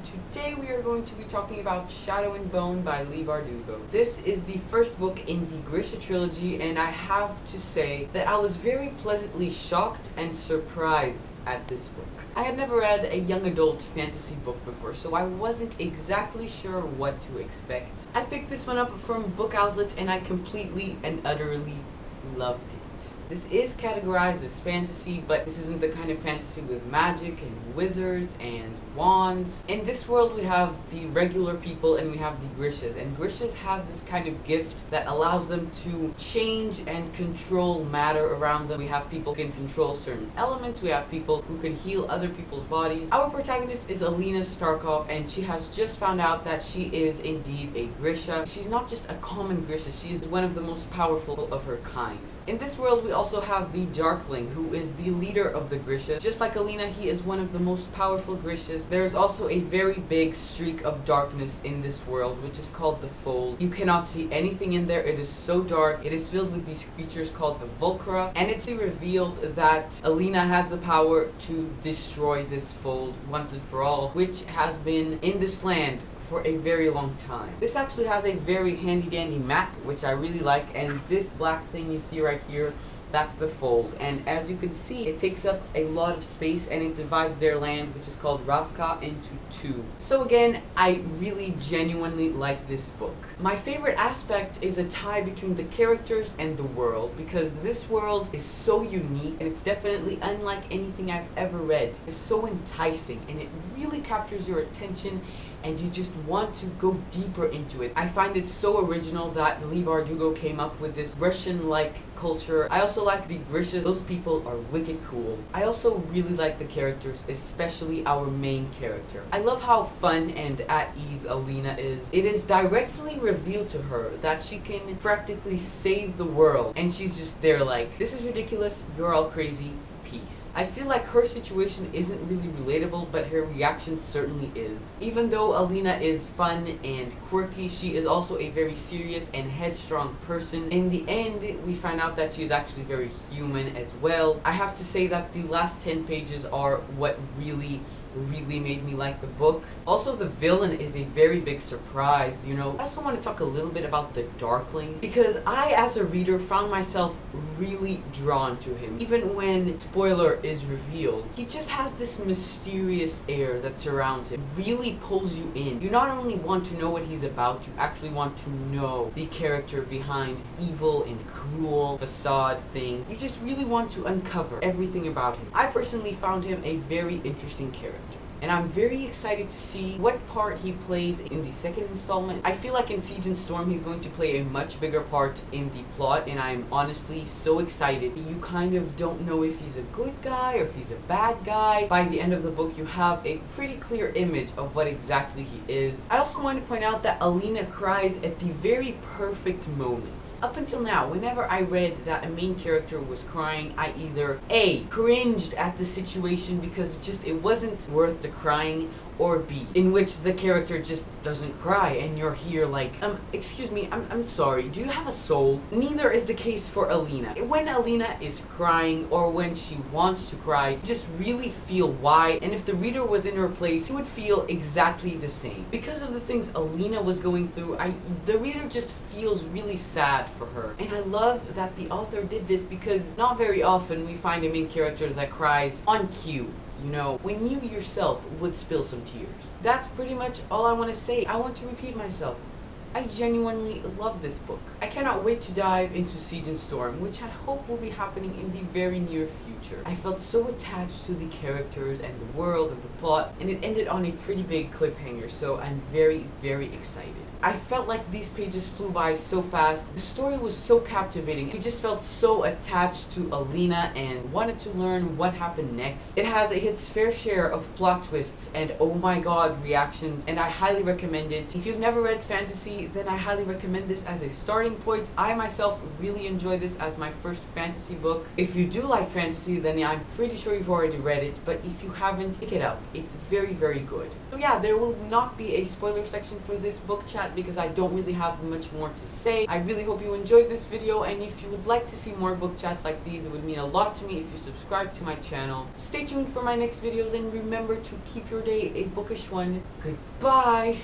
today we are going to be talking about Shadow and Bone by Leigh Bardugo. This is the first book in the Grisha trilogy, and I have to say that I was very pleasantly shocked and surprised at this book. I had never read a young adult fantasy book before, so I wasn't exactly sure what to expect. I picked this one up from Book Outlet and I completely and utterly loved it. This is categorized as fantasy, but this isn't the kind of fantasy with magic and wizards and wands. In this world we have the regular people and we have the Grishas, and Grishas have this kind of gift that allows them to change and control matter around them. We have people who can control certain elements, we have people who can heal other people's bodies. Our protagonist is Alina Starkov, and she has just found out that she is indeed a Grisha. She's not just a common Grisha, she is one of the most powerful of her kind. In this world we also have the Darkling, who is the leader of the Grishas. Just like Alina, he is one of the most powerful Grishas. There's also a very big streak of darkness in this world, which is called the Fold. You cannot see anything in there, it is so dark. It is filled with these creatures called the Volcra, and it's revealed that Alina has the power to destroy this Fold once and for all, which has been in this land for a very long time. This actually has a very handy dandy map, which I really like, and this black thing you see right here, that's the Fold. And as you can see, it takes up a lot of space and it divides their land, which is called Ravka, into two. So again, I really genuinely like this book. My favorite aspect is a tie between the characters and the world, because this world is so unique and it's definitely unlike anything I've ever read. It's so enticing and it really captures your attention and you just want to go deeper into it. I find it so original that Leigh Bardugo came up with this Russian-like culture. I also like the Grishas. Those people are wicked cool. I also really like the characters, especially our main character. I love how fun and at ease Alina is. It is directly revealed to her that she can practically save the world, and she's just there like, this is ridiculous, you're all crazy, peace. I feel like her situation isn't really relatable, but her reaction certainly is. Even though Alina is fun and quirky, she is also a very serious and headstrong person. In the end, we find out that she's actually very human as well. I have to say that the last 10 pages are what really made me like the book. Also, the villain is a very big surprise, you know. I also want to talk a little bit about the Darkling, because I, as a reader, found myself really drawn to him. Even when spoiler is revealed, he just has this mysterious air that surrounds him. It really pulls you in. You not only want to know what he's about, you actually want to know the character behind his evil and cruel facade thing. You just really want to uncover everything about him. I personally found him a very interesting character, and I'm very excited to see what part he plays in the second installment. I feel like in Siege and Storm he's going to play a much bigger part in the plot, and I'm honestly so excited. You kind of don't know if he's a good guy or if he's a bad guy. By the end of the book you have a pretty clear image of what exactly he is. I also want to point out that Alina cries at the very perfect moments. Up until now, whenever I read that a main character was crying, I either A, cringed at the situation because it wasn't worth the crying, or B, in which the character just doesn't cry and you're here like, excuse me, I'm sorry, do you have a soul? Neither is the case for Alina. When Alina is crying or when she wants to cry, you just really feel why, and if the reader was in her place, he would feel exactly the same. Because of the things Alina was going through, the reader just feels really sad for her. And I love that the author did this, because not very often we find a main character that cries on cue. You know, when you yourself would spill some tears. That's pretty much all I want to say. I want to repeat myself. I genuinely love this book. I cannot wait to dive into Siege and Storm, which I hope will be happening in the very near future. I felt so attached to the characters and the world and the plot, and it ended on a pretty big cliffhanger, so I'm very excited. I felt like these pages flew by so fast. The story was so captivating. I just felt so attached to Alina and wanted to learn what happened next. It has its fair share of plot twists and oh my god reactions, and I highly recommend it. If you've never read fantasy, fantasy, then I highly recommend this as a starting point. I myself really enjoy this as my first fantasy book. If you do like fantasy, then I'm pretty sure you've already read it, but if you haven't, pick it up. It's very, very good. So yeah, there will not be a spoiler section for this book chat because I don't really have much more to say. I really hope you enjoyed this video, and if you would like to see more book chats like these, it would mean a lot to me if you subscribe to my channel. Stay tuned for my next videos, and remember to keep your day a bookish one. Goodbye!